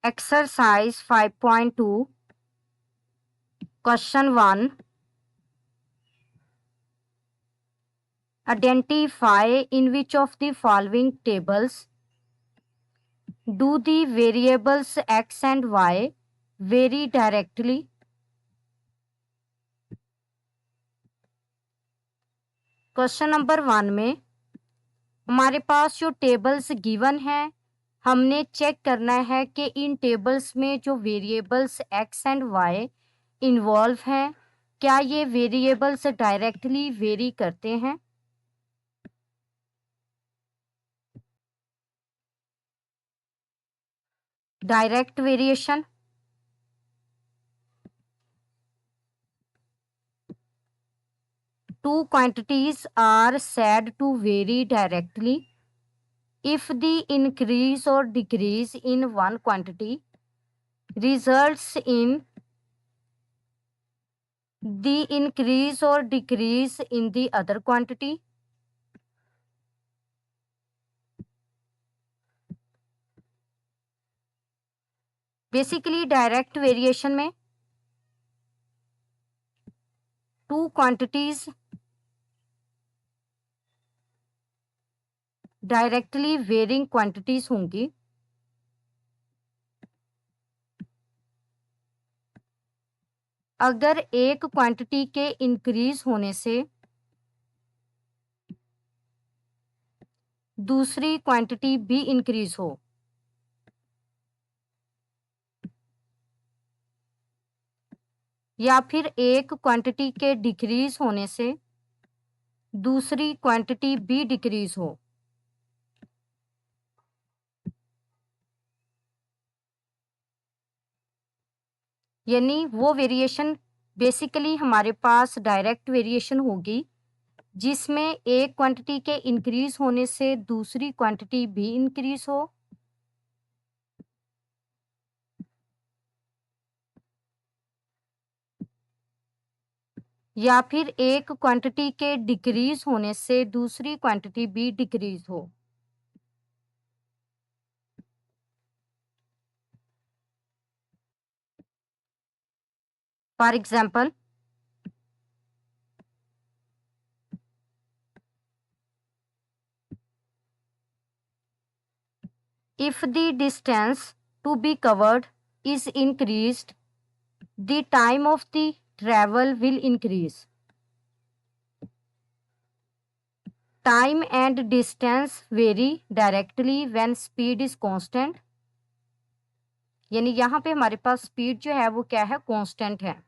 Exercise 5.2 Question 1. Identify in which of the following tables do the variables x and y vary directly? Question number 1 में हमारे पास जो tables given है, हमने check करना है कि इन टेबल्स में जो variables x and y involve हैं, क्या ये वेरिएबल्स डायरेक्टली वेरी करते हैं? Direct variation, two quantities are said to vary directly if the increase or decrease in one quantity results in the increase or decrease in the other quantity. Basically direct variation में two quantities directly varying quantities होंगी अगर एक quantity के increase होने से दूसरी quantity भी increase हो, या फिर एक क्वांटिटी के डिक्रीज होने से दूसरी क्वांटिटी भी डिक्रीज हो। यानी वो वेरिएशन बेसिकली हमारे पास डायरेक्ट वेरिएशन होगी जिसमें एक क्वांटिटी के इंक्रीज होने से दूसरी क्वांटिटी भी इंक्रीज हो, या फिर एक क्वांटिटी के डिक्रीज होने से दूसरी क्वांटिटी भी डिक्रीज हो। For example, if the distance to be covered is increased, the time of the travel will increase. Time and distance vary directly when speed is constant. यानी यहाँ पे हमारे पास स्पीड जो है वो क्या है, कांस्टेंट है।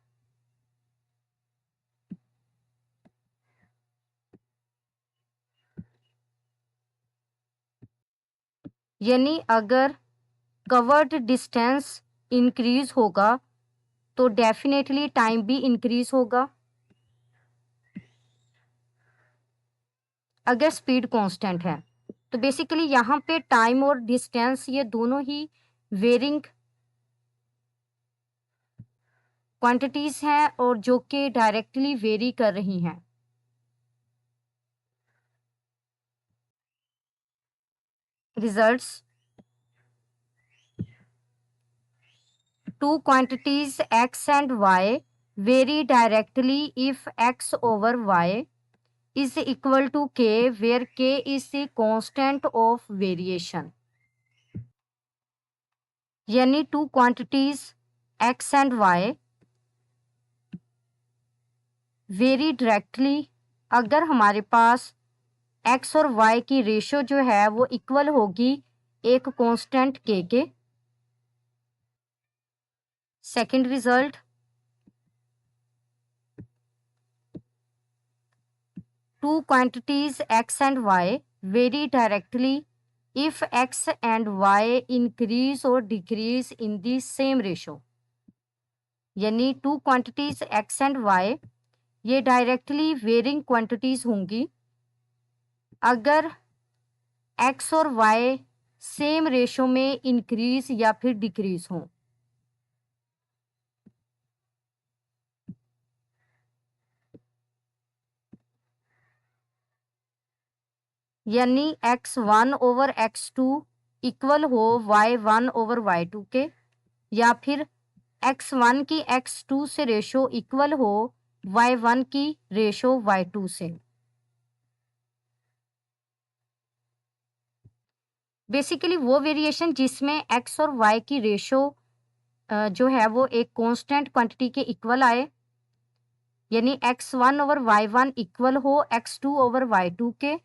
यानी अगर कवर्ड डिस्टेंस इंक्रीज होगा तो डेफिनेटली टाइम भी इंक्रीज होगा अगर स्पीड कांस्टेंट है। तो बेसिकली यहाँ पे टाइम और डिस्टेंस ये दोनों ही वेरिंग क्वांटिटीज हैं और जो कि डायरेक्टली वेरी कर रही हैं। Results, two quantities x and y vary directly if x over y is equal to k, where k is the constant of variation. यानी two quantities x and y very directly अगर हमारे पास x और y की ratio जो है वो equal होगी एक कांस्टेंट k के। Second result, two quantities x and y vary directly if x and y increase or decrease in the same ratio. यानी two quantities x and y ये डायरेक्टली वेरिंग क्वांटिटीज होंगी अगर x और y same ratio में increase या फिर decrease हों। यानी x1 ओवर x2 इक्वल हो y1 ओवर y2 के, या फिर x1 की x2 से रेशो इक्वल हो y1 की रेशो y2 से। बेसिकली वो वेरिएशन जिसमें x और y की रेशो जो है वो एक कांस्टेंट क्वांटिटी के इक्वल आए, यानी x1 ओवर y1 इक्वल हो x2 ओवर y2 के।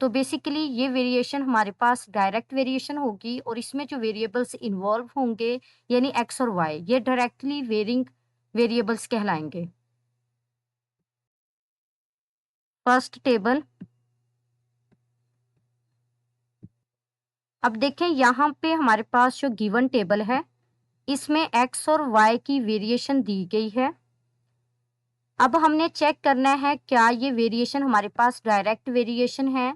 तो बेसिकली ये वेरिएशन हमारे पास डायरेक्ट वेरिएशन होगी और इसमें जो वेरिएबल्स इन्वॉल्व होंगे यानी x और y ये डायरेक्टली वेरिंग वेरिएबल्स कहलाएंगे। फर्स्ट टेबल, अब देखें यहाँ पे हमारे पास जो गिवन टेबल है इसमें x और y की वेरिएशन दी गई है। अब हमने चेक करना है क्या ये वेरिएशन हमारे पास डायरेक्ट वेरिएशन है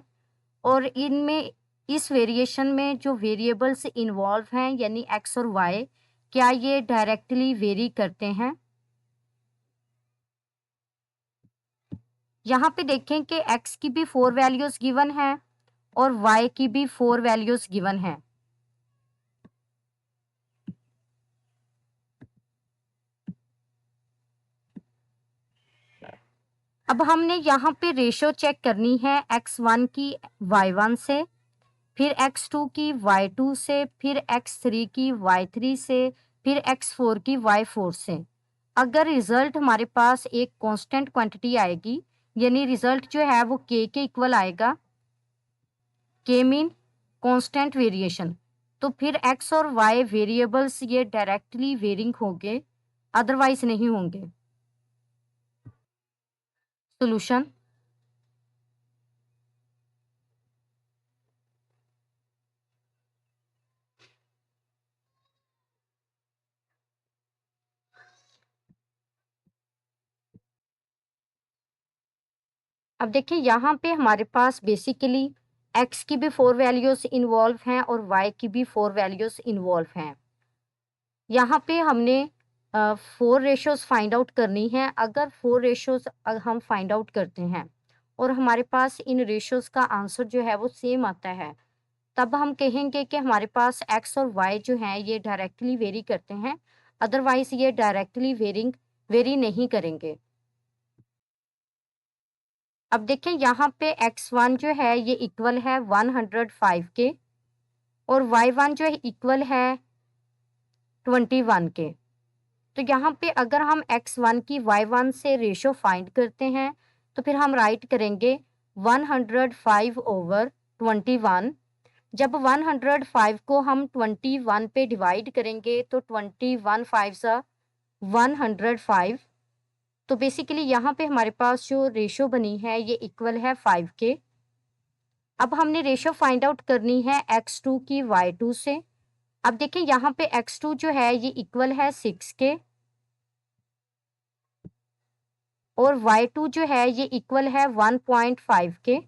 और इनमें इस वेरिएशन में जो वेरिएबल्स इन्वॉल्व हैं यानी x और y क्या ये डायरेक्टली वेरी करते हैं। यहाँ पे देखें कि x की भी 4 वैल्यूज गिवन है और y की भी 4 वैल्यूज गिवन है। अब हमने यहाँ पे रेशो चेक करनी है x1 की y1 से, फिर x2 की y2 से, फिर x3 की y3 से, फिर x4 की y4 से। अगर रिजल्ट हमारे पास एक कांस्टेंट क्वांटिटी आएगी यानी रिजल्ट जो है वो k के इक्वल आएगा, k मीन कांस्टेंट वेरिएशन, तो फिर x और y वेरिएबल्स ये डायरेक्टली वेरिंग होंगे, अदरवाइज नहीं होंगे। सॉल्यूशन, अब देखिए यहाँ पे हमारे पास बेसिकली x की भी 4 वैल्यूज इन्वॉल्व हैं और y की भी 4 वैल्यूज इन्वॉल्व हैं। यहाँ पे हमने 4 रेशोज फाइंड आउट करनी है। अगर 4 रेशोज हम फाइंड आउट करते हैं और हमारे पास इन रेशोज का आंसर जो है वो सेम आता है, तब हम कहेंगे कि हमारे पास x और y जो हैं ये डायरेक्टली वेरी करते हैं, अदरवाइज ये डायरेक्टली वेरी नहीं करेंगे। अब देखें यहाँ पे x1 जो है ये इक्वल है 105 के और y1 जो है इक्वल है 21 के। तो यहाँ पे अगर हम x1 की y1 से रेशो फाइंड करते हैं तो फिर हम राइट करेंगे 105 ओवर 21। जब 105 को हम 21 पे डिवाइड करेंगे तो 21 5 सा 105। तो बेसिकली यहाँ पे हमारे पास जो रेशो बनी है ये इक्वल है 5 के। अब हमने रेशो फाइंड आउट करनी है x2 की y2 से। अब देखें यहाँ पे x2 जो है ये इक्वल है 6 के और y2 जो है ये इक्वल है 1.5 के।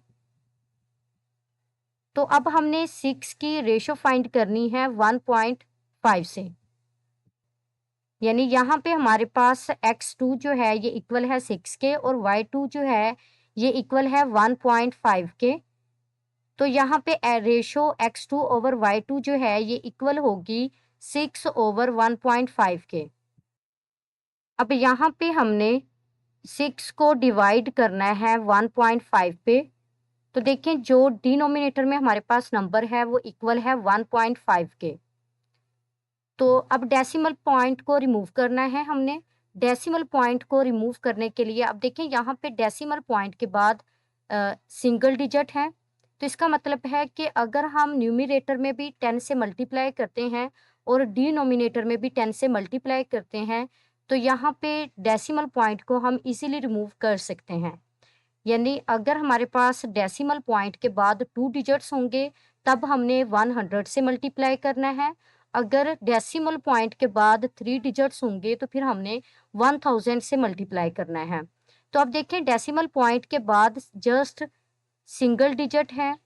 तो अब हमने 6 की रेशो फाइंड करनी है 1.5 से, यानी यहाँ पे हमारे पास x2 जो है ये इक्वल है 6 के और y2 जो है ये इक्वल है 1.5 के। तो यहाँ पे रेशो x2 ओवर y2 जो है ये इक्वल होगी 6 ओवर 1.5 के। अब यहाँ पे हमने 6 को डिवाइड करना है 1.5 पे। तो देखें जो डिनोमिनेटर में हमारे पास नंबर है वो इक्वल है 1.5 के। तो अब डेसिमल पॉइंट को रिमूव करना है हमने। डेसिमल पॉइंट को रिमूव करने के लिए अब देखें यहाँ पे डेसिमल पॉइंट के बाद सिंगल डिजिट है, तो इसका मतलब है कि अगर हम न्यूमरेटर में भी 10 से मल्टीप्लाई करते हैं और डिनोमिनेटर में भी 10 से मल्टीप्लाई करते हैं तो यहाँ पे डेसिमल पॉइंट को हम इजीली रिमूव कर सकते हैं। यानी अगर हमारे पास डेसिमल पॉइंट के बाद 2 डिजिट्स होंगे तब हमने 100 से मल्टीप्लाई करना है। अगर डेसिमल पॉइंट के बाद 3 डिजिट्स होंगे तो फिर हमने 1000 से मल्टीप्लाई करना है। तो अब देखें डेसिमल पॉइंट के बाद जस्ट सिंगल डिजिट है,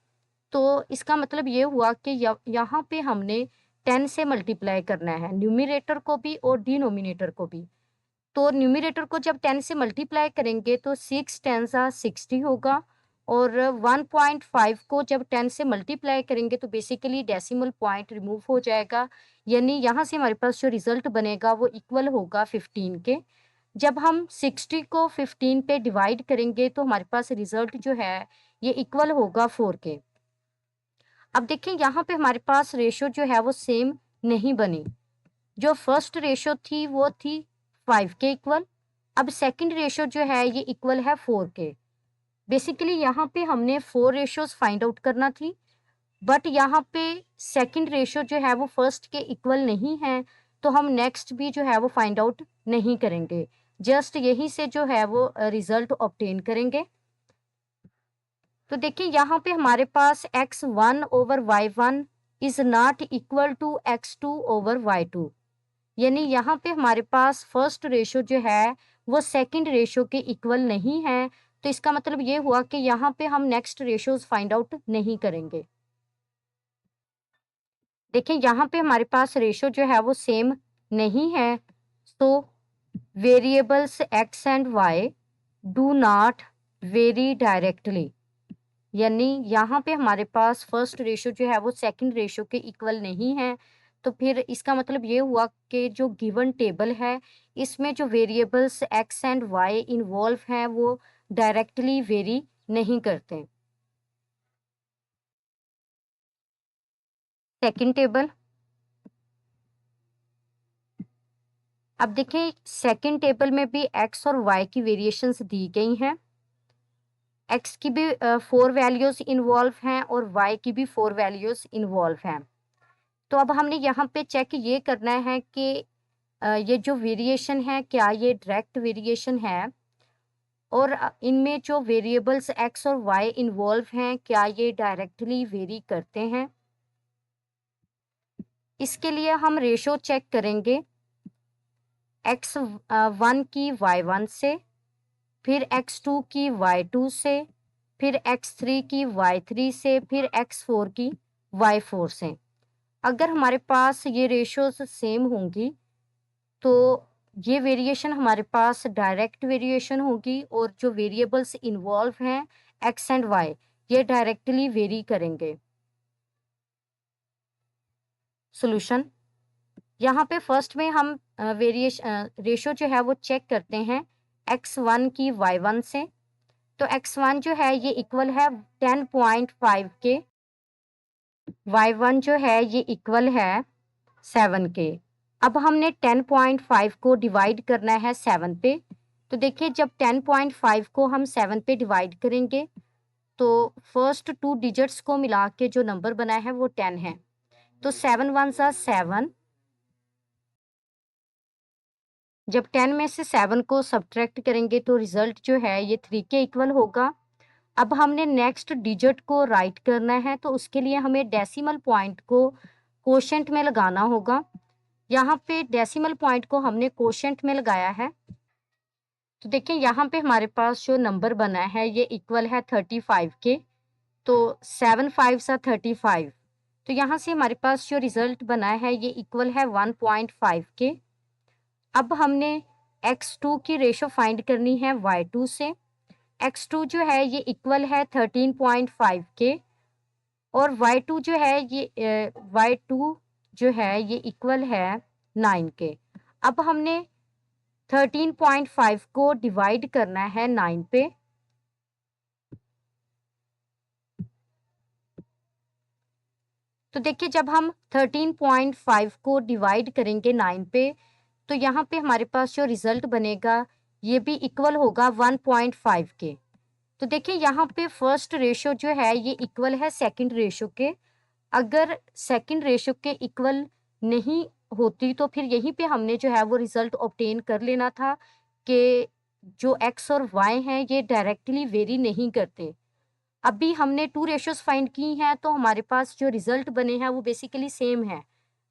तो इसका मतलब ये हुआ कि यहाँ पे हमने 10 से मल्टीप्लाई करना है, न्यूमरेटर को भी और डिनोमिनेटर को भी। तो न्यूमरेटर को जब 10 से मल्टीप्लाई करेंगे तो 6 10 60 होगा और 1.5 को जब 10 से मल्टीप्लाई करेंगे तो बेसिकली डेसिमल पॉइंट रिमूव हो जाएगा, यानी यहाँ से हमारे पास जो रिजल्ट बनेगा वो इक्वल होगा 15 के। जब हम 60 को 15 पे डिवाइड करेंगे तो हमारे पास रिजल्ट जो है ये इक्वल होगा 4 के। अब देखिए यहाँ पे हमारे पास रेशो जो है वो सेम नहीं बनी। जो फर्स्ट रेशो थी वो थी 5 के इक्वल, अब सेकंड रेशो जो है ये इक्वल है 4 के। बेसिकली यहाँ पे हमने 4 रेशोज फाइंड आउट करना थी, बट यहाँ पे सेकंड रेशो जो है वो फर्स्ट के इक्वल नहीं है, तो हम नेक्स्ट भी जो है वो फाइंड आउट नहीं करेंगे, जस्ट यही से जो है वो रिजल्ट ऑब्टेन करेंगे। तो देखिए यहाँ पे हमारे पास x1 over y1 is not equal to x2 over y2, यानी यहाँ पे हमारे पास फर्स्ट रेशो जो है वो सेकंड रेशो के इक्वल नहीं है, तो इसका मतलब ये हुआ कि यहाँ पे हम नेक्स्ट रेशोज फाइंड आउट नहीं करेंगे। देखिए यहाँ पे हमारे पास रेशो जो है वो सेम नहीं है, तो variables x and y do not vary directly, यानी यहाँ पे हमारे पास फर्स्ट रेशो जो है वो सेकंड रेशो के इक्वल नहीं है, तो फिर इसका मतलब ये हुआ कि जो गिवन टेबल है इसमें जो variables x and y involve हैं वो डायरेक्टली वेरी नहीं करते। सेकंड टेबल, अब देखिए सेकंड टेबल में भी x और y की वेरिएशंस दी गई हैं। x की भी 4 वैल्यूज इन्वॉल्व हैं और y की भी 4 वैल्यूज इन्वॉल्व हैं। तो अब हमने यहाँ पे चेक ये करना है कि ये जो वेरिएशन है क्या ये डायरेक्ट वेरिएशन है, और इनमें जो वेरिएबल्स x और y इन्वॉल्व हैं क्या ये डायरेक्टली वेरी करते हैं। इसके लिए हम रेशो चेक करेंगे x1 की y1 से, फिर x2 की y2 से, फिर x3 की y3 से, फिर x4 की y4 से। अगर हमारे पास ये रेशोज सेम होंगी तो ये वेरिएशन हमारे पास डायरेक्ट वेरिएशन होगी, और जो वेरिएबल्स इन्वॉल्व हैं x एंड y ये डायरेक्टली वेरी करेंगे। सॉल्यूशन, यहाँ पे फर्स्ट में हम रेशो जो है वो चेक करते हैं x1 की y1 से। तो x1 जो है ये इक्वल है 10.5 के, y1 जो है ये इक्वल है 7 के। अब हमने 10.5 को डिवाइड करना है 7 पे, तो देखिए जब 10.5 को हम 7 पे डिवाइड करेंगे तो फर्स्ट 2 डिजिट्स को मिला के जो नंबर बना है वो 10 है, तो 7 1 सा 7, जब 10 में से 7 को सब्ट्रैक्ट करेंगे तो रिजल्ट जो है ये 3 के इक्वल होगा। अब हमने नेक्स्ट डिजिट को राइट करना है, तो उसके लिए हमें डेसिमल पॉइंट को कोशेंट में लगाना होगा। यहाँ पे डेसिमल पॉइंट को हमने कोशेंट में लगाया है, तो देखिए यहाँ पे हमारे पास जो नंबर बना है ये इक्वल है 35 के, तो 7 5 सा 35, तो यहाँ से हमारे पास जो रिजल्ट बना है ये इक्वल है 1.5 के। अब हमने x2 की रेशो फाइंड करनी है y2 से। x2 जो है ये इक्वल है 13.5 के, और y2 जो है y2 जो है ये इक्वल है 9 के। अब हमने 13.5 को डिवाइड करना है 9 पे, तो देखिए जब हम 13.5 को डिवाइड करेंगे 9 पे तो यहाँ पे हमारे पास जो रिजल्ट बनेगा ये भी इक्वल होगा 1.5 के। तो देखिए यहाँ पे फर्स्ट रेशो जो है ये इक्वल है सेकंड रेशो के। अगर सेकंड रेशो के इक्वल नहीं होती तो फिर यहीं पे हमने जो है वो रिजल्ट ऑब्टेन कर लेना था कि जो x और y हैं ये डायरेक्टली वेरी नहीं करते। अभी हमने 2 रेशियोज फाइंड की हैं तो हमारे पास जो रिजल्ट बने हैं वो बेसिकली सेम है।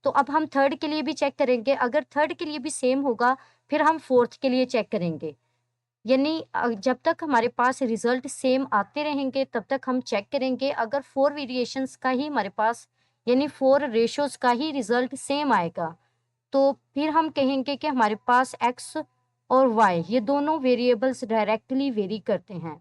तो अब हम थर्ड के लिए भी चेक करेंगे, अगर थर्ड के लिए भी सेम होगा फिर हम फोर्थ के लिए चेक करेंगे, यानी जब तक हमारे पास रिजल्ट सेम आते रहेंगे तब तक हम चेक करेंगे। अगर 4 वेरिएशंस का ही हमारे पास यानी 4 रेशियोज का ही रिजल्ट सेम आएगा तो फिर हम कहेंगे कि हमारे पास x और y ये दोनों वेरिएबल्स डायरेक्टली वेरी करते हैं।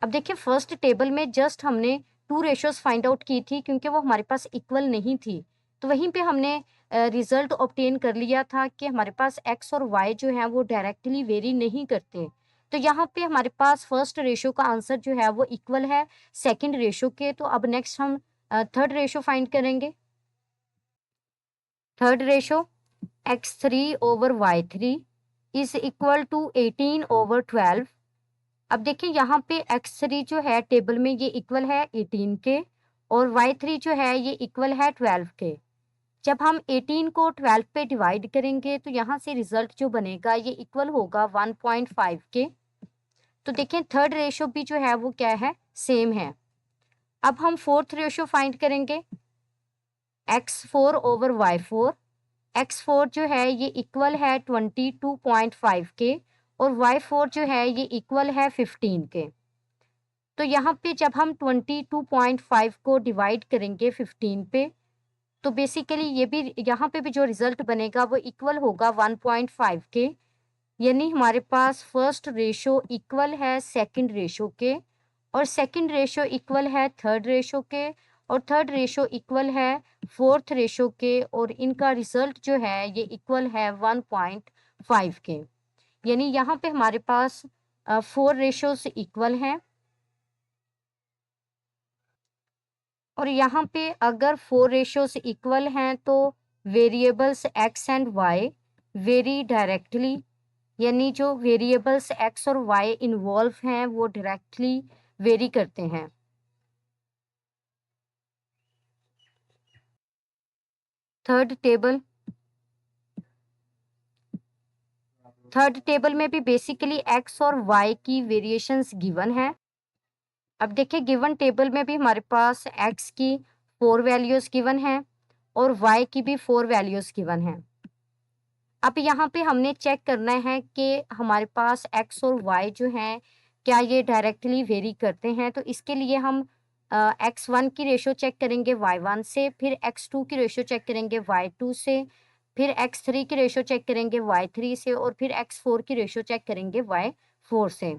अब देखिए फर्स्ट टेबल में जस्ट हमने टू रेशियोज फाइंड आउट की थी क्योंकि वो हमारे पास इक्वल नहीं थी, तो वहीं पे हमने रिजल्ट ऑब्टेन कर लिया था कि हमारे पास एक्स और वाई जो है वो डायरेक्टली वेरी नहीं करते। तो यहाँ पे हमारे पास फर्स्ट रेशियो का आंसर जो है वो इक्वल है सेकंड रेशियो के। तो अब नेक्स्ट हम थर्ड रेशियो फाइंड करेंगे। Third ratio x3/y3 is equal to 18/12। अब देखिए यहाँ पे x3 जो है टेबल में ये इक्वल है 18 के और y3 जो है ये इक्वल है 12 के। जब हम 18 को 12 पे डिवाइड करेंगे तो यहाँ से रिजल्ट जो बनेगा ये इक्वल होगा 1.5 के। तो देखें थर्ड रेशियो भी जो है वो क्या है, सेम है। अब हम फोर्थ रेशियो फाइंड करेंगे x4/y4। x4 जो है ये इक्वल है 22.5 के और y4 जो है ये इक्वल है 15 के। तो यहाँ पे जब हम 22.5 को डिवाइड करेंगे 15 पे तो बेसिकली ये भी यहाँ पे भी जो रिजल्ट बनेगा वो इक्वल होगा 1.5 के। यानी हमारे पास फर्स्ट रेशो इक्वल है सेकंड रेशो के और सेकंड रेशो इक्वल है थर्ड रेशो के और थर्ड रेशो इक्वल है फोर्थ रेशो के और इनका रिजल्ट जो है ये इक्वल है 1.5 के। यानी यहाँ पे हमारे पास 4 रेशोज इक्वल हैं और यहाँ पे अगर 4 रेशियोज इक्वल हैं तो variables x and y very directly, यानी जो वेरिएबल्स x और y इन्वॉल्व हैं वो डायरेक्टली वेरी करते हैं। थर्ड टेबल में भी बेसिकली x और y की वेरिएशंस गिवन है। अब देखिए गिवन टेबल में भी हमारे पास x की 4 वैल्यूज गिवन है और y की भी 4 वैल्यूज गिवन है। अब यहाँ पे हमने चेक करना है कि हमारे पास x और y जो हैं क्या ये डायरेक्टली वेरी करते हैं। तो इसके लिए हम x1 की रेशो चेक करेंगे y1 से, फिर x2 की रेशो चेक करेंगे y2 से, फिर x3 की रेशो चेक करेंगे y3 से और फिर x4 की रेशो चेक करेंगे y4 से।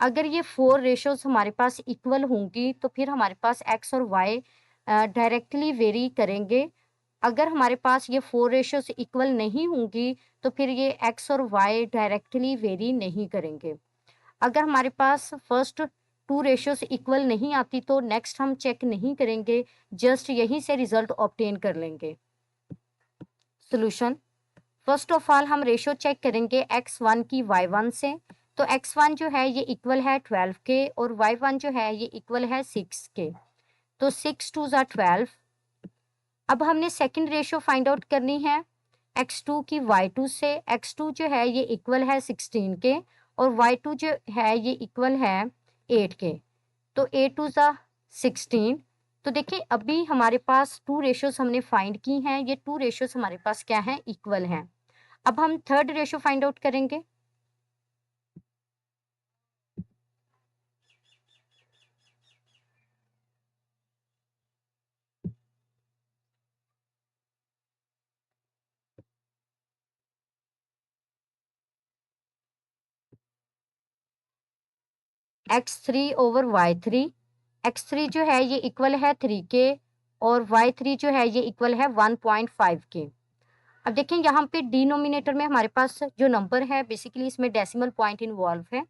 अगर ये 4 रेशोज हमारे पास इक्वल होंगी तो फिर हमारे पास x और y डायरेक्टली वेरी करेंगे। अगर हमारे पास ये 4 रेशियोज इक्वल नहीं होंगी तो फिर ये x और y डायरेक्टली वेरी नहीं करेंगे। अगर हमारे पास फर्स्ट 2 रेशियोज इक्वल नहीं आती तो नेक्स्ट हम चेक नहीं करेंगे, जस्ट यहीं से रिजल्ट ऑब्टेन कर लेंगे। सॉल्यूशन, फर्स्ट ऑफ ऑल हम रेशियो चेक करेंगे x1 की y1 से। तो x1 जो है ये इक्वल है 12 के और y1 जो है ये इक्वल है 6 के। तो 6 2 ज़ा 12। अब हमने सेकंड रेशियो फाइंड आउट करनी है x2 की y2 से। x2 जो है ये इक्वल है 16 के और y2 जो है ये इक्वल है 8 के। तो 8 2 ज़ा 16। तो देखिए अभी हमारे पास 2 रेशियोज हमने फाइंड की हैं, ये 2 रेशियोज हमारे पास क्या हैं, इक्वल हैं। अब हम थर्ड रेशियो फाइंड आउट करेंगे। x3/y3। x3 जो है ये इक्वल है 3 के और y3 जो है ये इक्वल है 1.5 के। अब देखें यहाँ पे डिनोमिनेटर में हमारे पास जो नंबर है बेसिकली इसमें डेसिमल पॉइंट इन्वॉल्व है।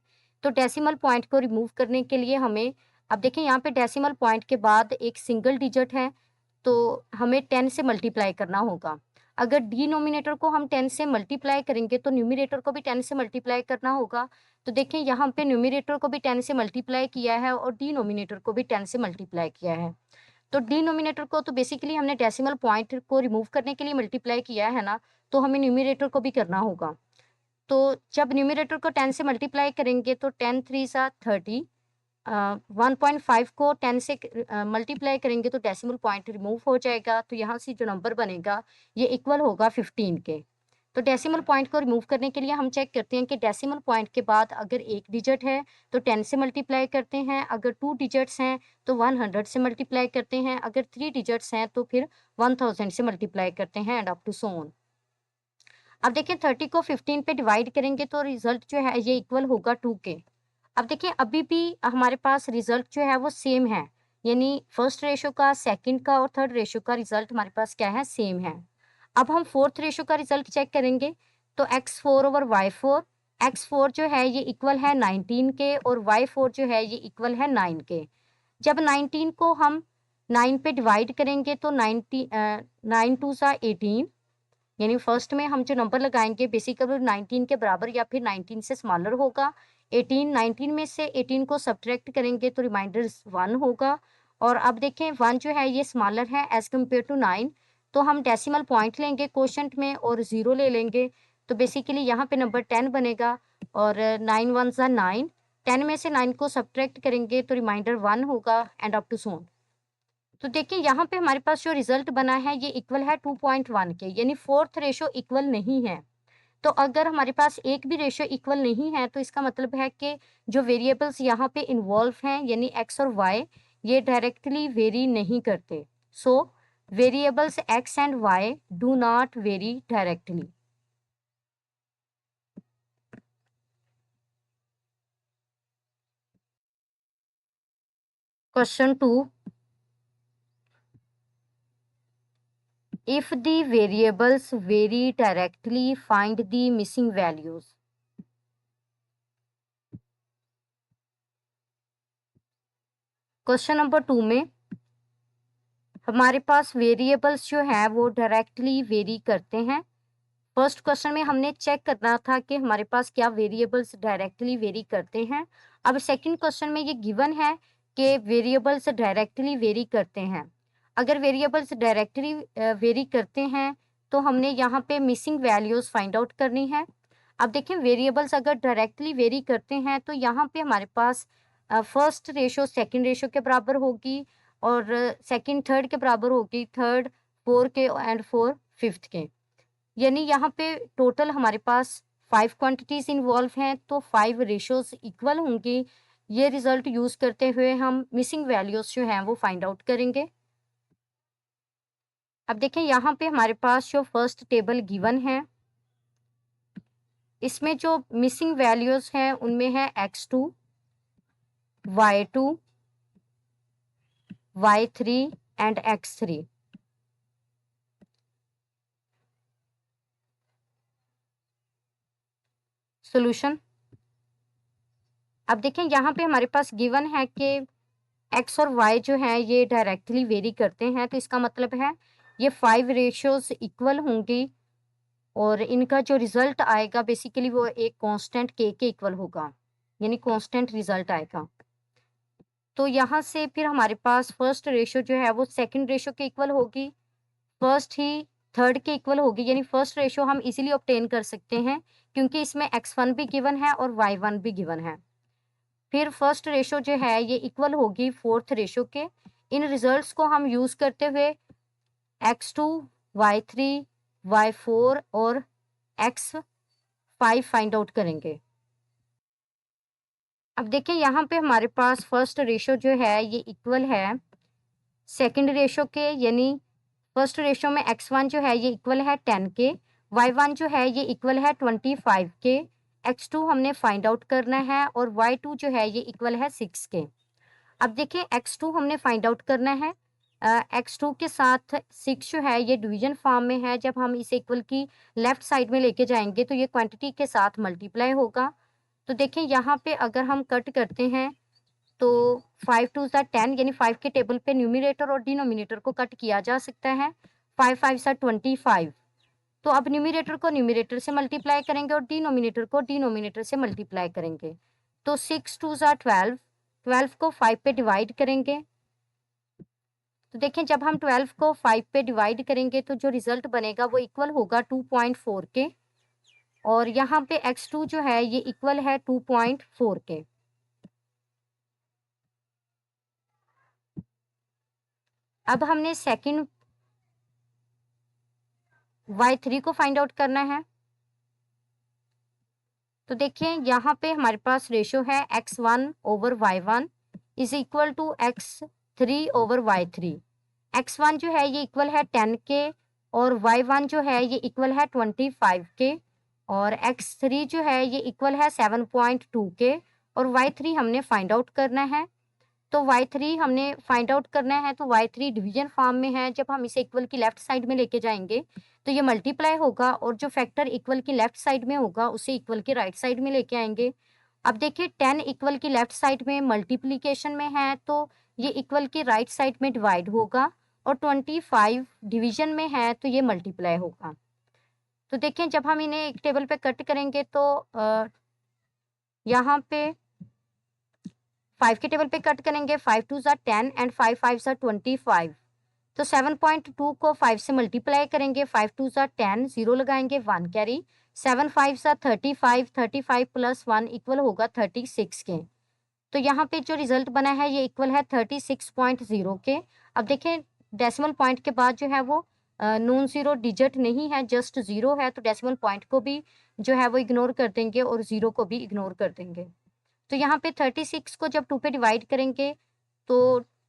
तो डेसिमल पॉइंट को रिमूव करने के लिए हमें, अब देखें यहाँ पे डेसिमल पॉइंट के बाद एक सिंगल डिजिट है तो हमें 10 से मल्टीप्लाई करना होगा। अगर डिनोमिनेटर को हम 10 से मल्टीप्लाई करेंगे तो न्यूमरेटर को भी 10 से मल्टीप्लाई करना होगा। तो देखें यहाँ पे न्यूमरेटर को भी 10 से मल्टीप्लाई किया है और डिनोमिनेटर को भी 10 से मल्टीप्लाई किया है। तो डिनोमिनेटर को तो बेसिकली हमने डेसिमल पॉइंट को रिमूव करने के लिए मल्टीप्लाई किया है ना, तो हमें न्यूमरेटर को भी करना होगा। तो जब न्यूमरेटर को 10 से मल्टीप्लाई करेंगे तो 10 3 सा 30, 1.5 को 10 से मल्टीप्लाई करेंगे तो डेसिमल पॉइंट रिमूव हो जाएगा। तो यहाँ से जो नंबर बनेगा ये इक्वल होगा 15 के। तो डेसिमल पॉइंट को रिमूव करने के लिए हम चेक करते हैं कि डेसिमल पॉइंट के बाद अगर एक डिजिट है तो 10 से मल्टीप्लाई करते हैं, अगर 2 डिजिट्स हैं तो 100 से मल्टीप्लाई करते हैं, अगर 3 डिजिट्स हैं तो फिर 1000 से मल्टीप्लाई करते हैं and up to so on. अब देखिए 30 को 15 पे डिवाइड करेंगे तो रिजल्ट जो है ये इक्वल होगा 2 के। अब देखिए अभी भी हमारे पास रिजल्ट जो है वो सेम है, यानी फर्स्ट रेशो का, सेकंड का और थर्ड रेशो का रिजल्ट हमारे पास क्या है, सेम है। अब हम फोर्थ रेशो का रिजल्ट चेक करेंगे, तो x4 ओवर y4, x4 जो है ये इक्वल है 19 के और y4 जो है ये इक्वल है 9 के। जब 19 को हम 9 पे डिवाइड करेंगे तो 9 टू सा 18, यानी फर्स्ट में हम जो नंबर लगाएंगे बेसिकली 19 के बराबर या फिर 19 से स्मॉलर होगा। 19 में से 18 को सब्ट्रैक्ट करेंगे तो रिमाइंडर 1 होगा। और अब देखें 1 जो है ये स्मॉलर है एज कम्पेयर टू 9, तो हम डेसिमल पॉइंट लेंगे क्वोशंट में और 0 ले लेंगे, तो बेसिकली यहाँ पे नंबर 10 बनेगा। और 9 वन ज़ा 9, 10 में से 9 को सब्ट्रैक्ट करेंगे तो रिमाइंडर 1 होगा and up to so on. तो देखिए यहाँ पे हमारे पास जो रिजल्ट बना है ये इक्वल है 2.1 के, यानी फोर्थ रेशो इक्वल नहीं है। तो अगर हमारे पास एक भी रेशो इक्वल नहीं है तो इसका मतलब है कि जो वेरिएबल्स यहाँ पे इन्वॉल्व हैं यानी एक्स और वाई, ये डायरेक्टली वेरी नहीं करते। So variables x and y do not vary directly. Question 2, if the variables vary directly, find the missing values। Question number 2 में हमारे पास वेरिएबल्स जो हैं वो डायरेक्टली वेरी करते हैं। फर्स्ट क्वेश्चन में हमने चेक करना था कि हमारे पास क्या वेरिएबल्स डायरेक्टली वेरी करते हैं। अब सेकंड क्वेश्चन में ये गिवन है कि वेरिएबल्स डायरेक्टली वेरी करते हैं। अगर वेरिएबल्स डायरेक्टली वेरी करते हैं तो हमने यहाँ पे मिसिंग वैल्यूज फाइंड आउट करनी है। अब देखें वेरिएबल्स अगर डायरेक्टली वेरी करते हैं तो यहाँ पे हमारे पास फर्स्ट रेशो सेकंड रेशो के बराबर होगी और सेकंड थर्ड के बराबर होगी, थर्ड फोर के एंड फोर फिफ्थ के। यानी यहाँ पे टोटल हमारे पास 5 क्वांटिटीज इन्वॉल्व हैं तो 5 रेशोज इक्वल होंगी। ये रिजल्ट यूज करते हुए हम मिसिंग वैल्यूज जो हैं वो फाइंड आउट करेंगे। अब देखें यहाँ पे हमारे पास जो फर्स्ट टेबल गिवन है इसमें जो मिसिंग वैल्यूज हैं उनमें है x2, y2, y3 and x3। Solution, अब देखें यहाँ पे हमारे पास गिवन है कि x और y जो है ये डायरेक्टली वेरी करते हैं, तो इसका मतलब है ये 5 रेशियोज इक्वल होंगी और इनका जो रिजल्ट आएगा बेसिकली वो एक कांस्टेंट के इक्वल होगा, यानी कांस्टेंट रिजल्ट आएगा। तो यहाँ से फिर हमारे पास फर्स्ट रेशियो जो है वो सेकंड रेशियो के इक्वल होगी, फर्स्ट ही थर्ड के इक्वल होगी, यानी फर्स्ट रेशियो हम इजीली ऑब्टेन कर सकते हैं क्योंकि इसमें x1 भी गिवन है और y1 भी गिवन है। फिर फर्स्ट रेशो जो है ये इक्वल होगी फोर्थ रेशो के। इन रिजल्ट्स को हम यूज करते हुए x2, y3, y4 और x5 फाइंड आउट करेंगे। अब देखिए यहाँ पे हमारे पास फर्स्ट रेशो जो है ये इक्वल है सेकंड रेशो के, यानी फर्स्ट रेशो में x1 जो है ये इक्वल है 10 के, y1 जो है ये इक्वल है 25 के, x2 हमने फाइंड आउट करना है और y2 जो है ये इक्वल है 6 के। अब देखिए x2 हमने फाइंड आउट करना है, x2 के साथ 6 जो है ये डिवीजन फॉर्म में है, जब हम इसे इक्वल की लेफ्ट साइड में लेके जाएंगे तो ये क्वांटिटी के साथ मल्टीप्लाई होगा। तो देखिए यहाँ पे अगर हम कट करते हैं तो 5 टू ज़ा 10, यानी 5 के टेबल पे न्यूमिनेटर और डिनोमिनेटर को कट किया जा सकता है। 5 5 सा 25, तो अब न्यूमिनेटर को न्यूमिनेटर से मल्टीप्लाई करेंगे और डिनोमिनेटर को डिनोमिनेटर से मल्टीप्लाई करेंगे। तो 6 टू ज़ा 12, 12 को 5 पे डिवाइड करेंगे। तो देखें जब हम 12 को 5 पे डिवाइड करेंगे तो जो रिजल्ट बनेगा वो इक्वल होगा 2.4 के, और यहाँ पे x2 जो है ये इक्वल है 2.4 के। अब हमने सेकंड y3 को फाइंड आउट करना है। तो देखिए यहाँ पे हमारे पास रेशो है x1 over y1 is equal to x3 over y3। x1 जो है ये इक्वल है 10 के और y1 जो है ये इक्वल है 25 के और x3 जो है ये इक्वल है 7.2 के और y3 हमने फाइंड आउट करना है। तो y3 हमने फाइंड आउट करना है, तो y3 डिवीजन फॉर्म में है। जब हम इसे इक्वल की लेफ्ट साइड में लेके जाएंगे तो ये मल्टीप्लाई होगा, और जो फैक्टर इक्वल की लेफ्ट साइड में होगा उसे इक्वल की राइट साइड में लेके आएंगे। अब देखिए 10 इक्वल की लेफ्ट साइड में मल्टीप्लीकेशन में है, तो ये इक्वल की राइट साइड में डिवाइड होगा, और 25 डिवीजन में है तो ये मल्टीप्लाई होगा। तो देखिए जब हम इन्हें एक टेबल पे कट करेंगे तो यहाँ पे 5 के टेबल पे कट करेंगे, 5 2 ज़ा 10 एंड 5 5 ज़ा 25। तो 7.2 को 5 से मल्टीप्लाई करेंगे, 5 2 ज़ा 10, 0 लगाएंगे, 1 कैरी, 7 5 ज़ा 35, 35 प्लस 1 इक्वल होगा 36 के। तो यहाँ पे जो रिजल्ट बना है ये इक्वल है 36.0 के। अब देखें डेसिमल पॉइंट के बाद जो है वो नॉन ज़ीरो डिजिट नहीं है, जस्ट ज़ीरो है, तो डेसिमल पॉइंट को भी जो है वो इग्नोर कर देंगे और ज़ीरो को भी इग्नोर कर देंगे। तो यहाँ पे 36 को जब 2 पे डिवाइड करेंगे तो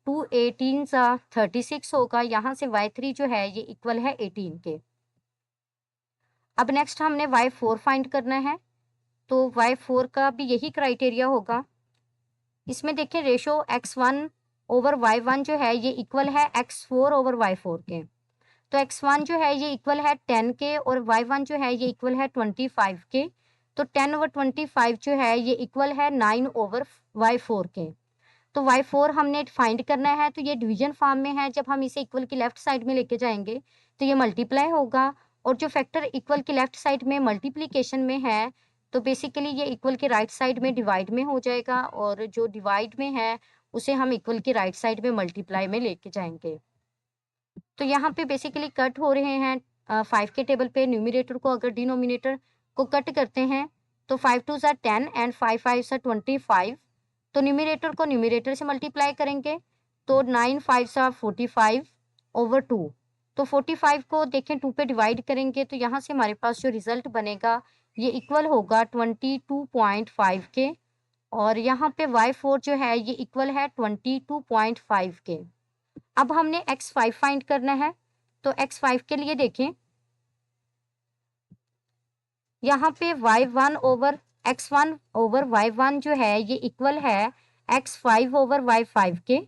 2 18 सा 36 होगा। यहाँ से y3 जो है ये इक्वल है 18 के। अब नेक्स्ट हमने y4 फाइंड करना है, तो y4 का भी यही क्राइटेरिया होगा। इसमें देखिए रेशो x1 ओवर y1 जो है ये इक्वल है x4 ओवर y4 के। तो x1 जो है ये इक्वल है 10 के, और y1 जो है ये इक्वल है 25 के। तो 10 ओवर 25 जो है ये इक्वल है 9 ओवर y4 के। तो y4 हमने फाइंड करना है, तो ये डिवीजन फॉर्म में है। जब हम इसे इक्वल की लेफ्ट साइड में लेके जाएंगे तो ये मल्टीप्लाई होगा, और जो फैक्टर इक्वल की लेफ्ट साइड में मल्टीप्लिकेशन में है तो बेसिकली ये इक्वल की राइट साइड में डिवाइड में हो जाएगा, और जो डिवाइड में है उसे हम इक्वल की राइट साइड में मल्टीप्लाई में लेके जाएंगे। तो यहाँ पे बेसिकली कट हो रहे हैं 5 के टेबल पे न्यूमिनेटर को अगर डिनोमिनेटर को कट करते हैं तो 5 2 ज़ा 10 एंड 5 5 ज़ा 25। तो न्यूमिनेटर को न्यूमिनेटर से मल्टीप्लाई करेंगे तो 9 5 ज़ा 45 ओवर 2। तो 45 को देखें 2 पे डिवाइड करेंगे तो यहाँ से हमारे पास जो रिजल्ट बनेगा ये इक्वल होगा 22.5 के, और यहाँ पे y4 जो है ये इक्वल है 22.5 के। अब हमने x5 फाइंड करना है, तो x5 के लिए देखें यहाँ पे y1 over x1 over y1 जो है ये इक्वल है x5 ओवर y5 के।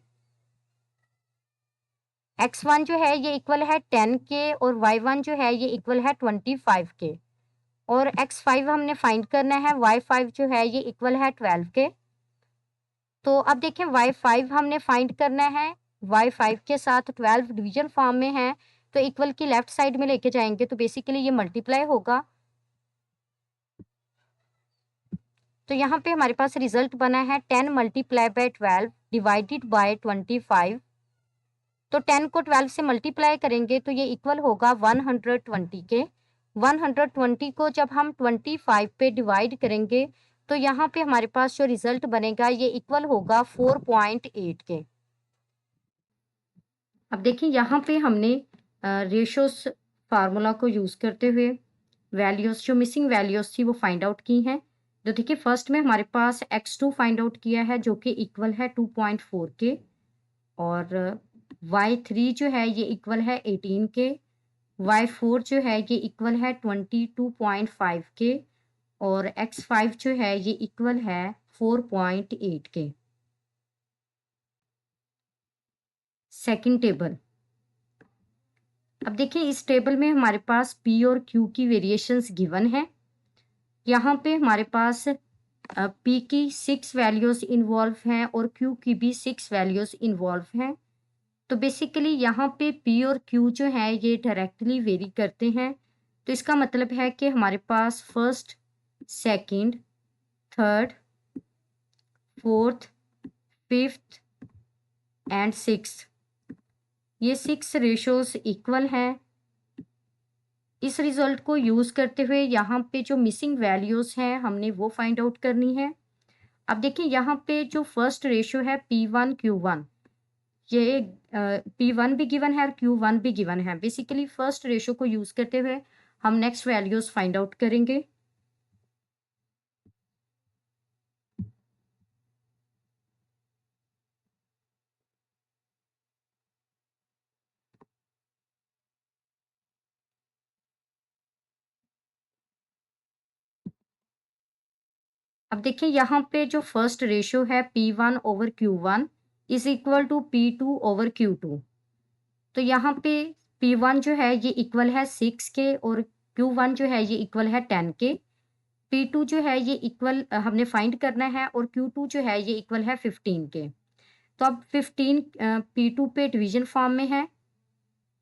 x1 जो है ये इक्वल है 10 के, और y1 जो है ये इक्वल है 25 के। और x5 हमने फाइंड करना है, y5 जो है ये इक्वल है 12 के। तो अब देखें y5 हमने फाइंड करना है, y5 के साथ 12 डिवीजन फॉर्म में है, तो इक्वल की लेफ्ट साइड में लेके जाएंगे तो बेसिकली ये मल्टीप्लाई होगा। तो यहाँ पे हमारे पास रिजल्ट बना है 10 मल्टीप्लाई बाय 12 डिवाइडेड बाय 25। तो 10 को 12 से मल्टीप्लाई करेंगे तो ये इक्वल होगा 120 के। 120 को जब हम 25 पे डिवाइड करेंगे तो यहाँ पे हमारे पास जो रिजल्ट बनेगा ये इक्वल होगा 4.8 के। अब देखिए यहाँ पे हमने रेशोस फार्मूला को यूज़ करते हुए वैल्यूज़ जो मिसिंग वैल्यूज़ थी वो फाइंड आउट की हैं। तो देखिए फर्स्ट में हमारे पास x2 फाइंड आउट किया है जो कि इक्वल है 2.4 के, और y3 जो है ये इक्वल है 18 के, y4 जो है ये इक्वल है 22.5 के, और x5 जो है ये इक्वल है 4.8 के। सेकंड टेबल, अब देखिए इस टेबल में हमारे पास p और q की वेरिएशंस गिवन है। यहाँ पे हमारे पास p की 6 वैल्यूज इन्वॉल्व हैं और q की भी 6 वैल्यूज इन्वॉल्व हैं। तो बेसिकली यहाँ पे p और q जो है ये डायरेक्टली वेरी करते हैं। तो इसका मतलब है कि हमारे पास first, second, third, fourth, fifth and sixth, ये 6 रेशोज इक्वल हैं। इस रिजल्ट को यूज करते हुए यहाँ पे जो मिसिंग वैल्यूज हैं हमने वो फाइंड आउट करनी है। अब देखिए यहाँ पे जो फर्स्ट रेशियो है P1 Q1, ये P1 भी गिवन है और Q1 भी गिवन है। बेसिकली फर्स्ट रेशियो को यूज करते हुए हम नेक्स्ट वैल्यूज फाइंड आउट करेंगे। अब देखिए यहाँ पे जो फर्स्ट रेशियो है P1 over Q1 is equal to P2 over Q2। तो यहाँ पे P1 जो है ये इक्वल है 6 के और Q1 जो है ये इक्वल है 10 के। P2 जो है ये इक्वल हमने फाइंड करना है और Q2 जो है ये इक्वल है 15 के। तो अब 15 P2 पे डिवीजन फॉर्म में है,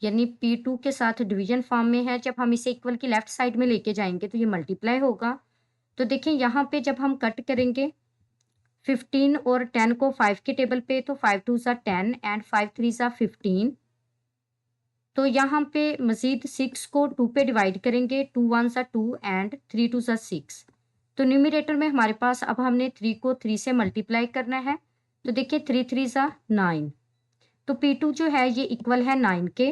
यानी P2 के साथ डिवीजन फॉर्म में है। जब हम इसे इक्वल की लेफ्ट साइड में लेके जाएंगे तो ये मल्टीप्लाई होगा। तो देखिए यहाँ पे जब हम कट करेंगे 15 और 10 को 5 के टेबल पे, तो 5 2 ज़ा 10 एंड 5 3 ज़ा 15। तो यहाँ पे मजीद 6 को 2 पे डिवाइड करेंगे, 2 1 ज़ा 2 एंड 3 2 ज़ा 6। तो न्यूमरेटर में हमारे पास अब हमने 3 को 3 से मल्टीप्लाई करना है। तो देखिए 3 3 ज़ा 9। तो P2 जो है ये इक्वल है 9 के।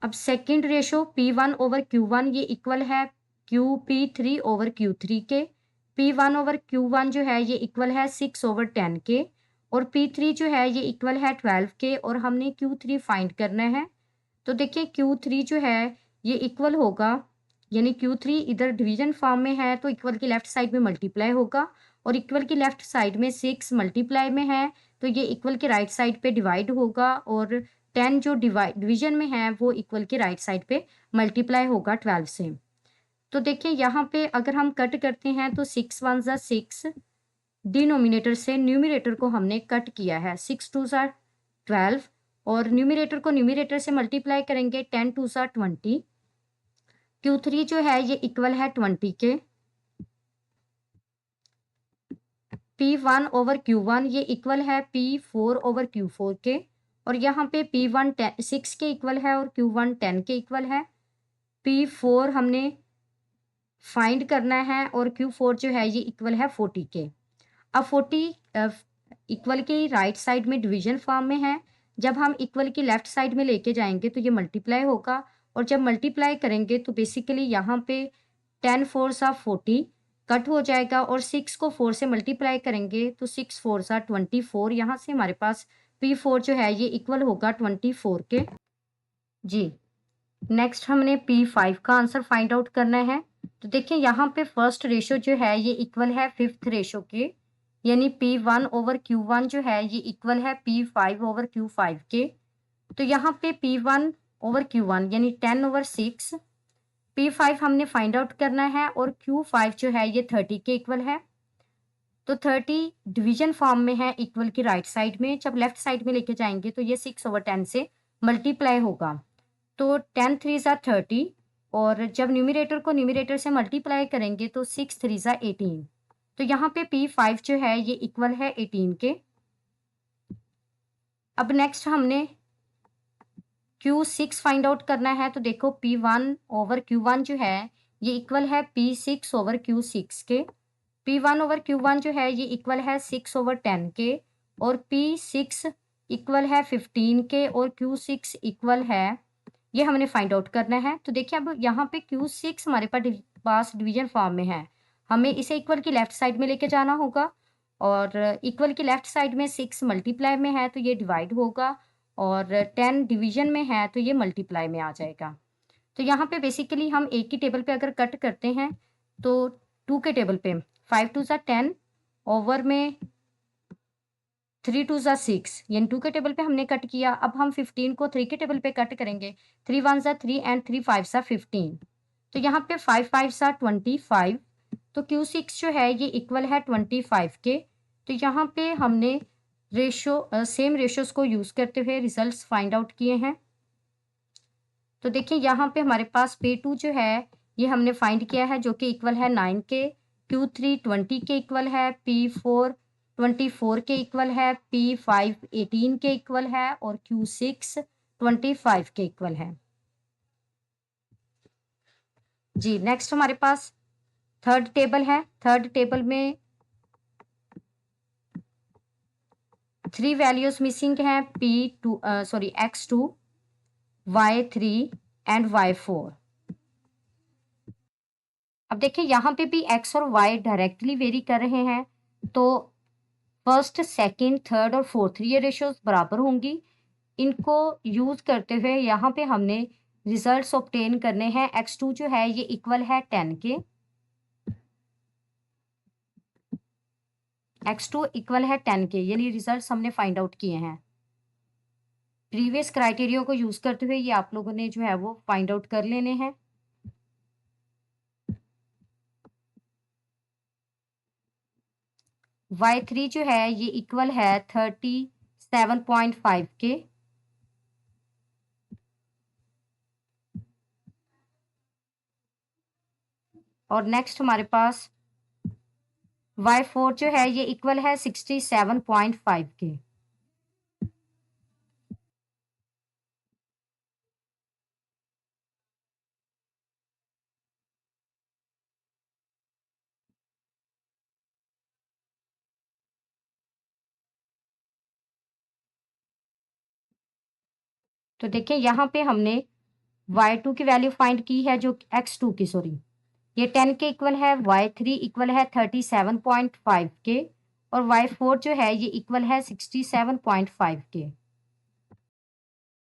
अब second ratio P1 over Q1 ये इक्वल है QP3 ओवर Q3 के। P1 ओवर Q1 जो है ये इक्वल है 6 ओवर 10 के और P3 जो है ये इक्वल है 12 के और हमने Q3 फाइंड करना है। तो देखिए Q3 जो है ये इक्वल होगा, यानी Q3 इधर डिवीजन फॉर्म में है तो इक्वल की लेफ्ट साइड में मल्टीप्लाई होगा और इक्वल की लेफ्ट साइड में 6 मल्टीप्लाई में है तो ये इक्वल के राइट साइड पे डिवाइड होगा और 10 जो डिवीजन में है वो इक्वल के राइट साइड पे मल्टीप्लाई होगा 12 से। तो देखिए यहाँ पे अगर हम कट करते हैं तो 6 1 ज़ा 6 डिनोमिनेटर से न्यूमरेटर को हमने कट किया है। 6 2 ज़ा 12 और न्यूमरेटर को न्यूमरेटर से मल्टीप्लाई करेंगे 10 2 ज़ा 20। Q3 जो है ये इक्वल है 20 के। P1 ओवर Q1 ये इक्वल है P4 ओवर Q4 के और यहाँ पे P1 6 के इक्वल है और Q1 10 के इक्वल है। P4 हमने फाइंड करना है और Q4 जो है ये इक्वल है 40 के। अब 40 इक्वल के राइट साइड में डिवीजन फॉर्म में है। जब हम इक्वल की लेफ्ट साइड में लेके जाएंगे तो ये मल्टीप्लाई होगा और जब मल्टीप्लाई करेंगे तो बेसिकली यहाँ पे 10 4 सा 40 कट हो जाएगा और 6 को 4 से मल्टीप्लाई करेंगे तो 6 4 सा 24। यहाँ से हमारे पास P4 जो है ये इक्वल होगा 24 के। जी, नेक्स्ट हमने P5 का आंसर फाइंड आउट करना है। तो देखिए यहाँ पे फर्स्ट रेशो जो है ये इक्वल है फिफ्थ रेशो के, यानी P1 ओवर Q1 जो है ये इक्वल है P5 ओवर Q5 के। तो यहाँ पे P1 ओवर Q1 यानी 10 ओवर 6, P5 हमने फाइंड आउट करना है और Q5 जो है ये 30 के इक्वल है। तो 30 डिवीजन फॉर्म में है इक्वल की राइट साइड में, जब लेफ्ट साइड में लेके जाएंगे तो ये 6 ओवर 10 से मल्टीप्लाई होगा। तो 10 3 ज़ा 30 और जब न्यूमरेटर को न्यूमरेटर से मल्टीप्लाई करेंगे तो 6 3 ज़ा 18। तो यहाँ पे P5 जो है ये इक्वल है 18 के। अब नेक्स्ट हमने Q6 फाइंड आउट करना है। तो देखो P1 ओवर Q1 जो है ये इक्वल है P6 ओवर Q6 के। P1 ओवर Q1 जो है ये इक्वल है 6 ओवर 10 के और P6 इक्वल है 15 के और Q6 इक्वल है, ये हमने फाइंड आउट करना है। तो देखिए अब यहाँ पे Q6 हमारे पास डिवीजन फॉर्म में है, हमें इसे इक्वल की लेफ्ट साइड में लेके जाना होगा और इक्वल की लेफ्ट साइड में 6 मल्टीप्लाई में है तो ये डिवाइड होगा और 10 डिवीजन में है तो ये मल्टीप्लाई में आ जाएगा। तो यहाँ पे बेसिकली हम एक ही टेबल पे अगर कट करते हैं तो 2 के टेबल पे 5 2 ज़ा 10 ओवर में 3 2 ज़ा 6, यानी 2 के टेबल पे हमने कट किया। अब हम 15 को 3 के टेबल पे कट करेंगे, 3 1 ज़ा 3 एंड 3 5 ज़ा 15। तो यहाँ पे 5 5 ज़ा 25। तो Q6 जो है ये इक्वल है 25 के। तो यहाँ पे हमने सेम रेशोज को यूज़ करते हुए रिजल्ट्स फाइंड आउट किए हैं। तो देखिए यहाँ पे हमारे पास P2 जो है ये हमने फाइंड किया है जो कि इक्वल है 9 के। Q3 20 के इक्वल है, P4 24 के इक्वल है, P5 18 के इक्वल है और Q6 25 के इक्वल है। जी, नेक्स्ट हमारे पास थर्ड टेबल है। थर्ड टेबल में 3 वैल्यूज मिसिंग हैं, X2 Y3 एंड Y4। अब देखिए यहाँ पे भी X और Y डायरेक्टली वेरी कर रहे हैं तो फर्स्ट सेकंड थर्ड और फोर्थ ये रेशियोज बराबर होंगी। इनको यूज करते हुए यहाँ पे हमने रिजल्ट्स ऑब्टेन करने हैं। X2 जो है ये इक्वल है 10 के, x2 इक्वल है 10 के, यानी रिजल्ट हमने फाइंड आउट किए हैं। प्रीवियस क्राइटेरिया को यूज करते हुए ये आप लोगों ने जो है वो फाइंड आउट कर लेने हैं। y3 जो है ये इक्वल है 37.5 के, और नेक्स्ट हमारे पास y4 जो है ये इक्वल है 67.5 के। तो देखिए यहाँ पे हमने y2 की वैल्यू फाइंड की है, जो x2 की, सॉरी, ये 10 के इक्वल है, y3 इक्वल है 37.5 के, और y4 जो है ये इक्वल है 67.5 के।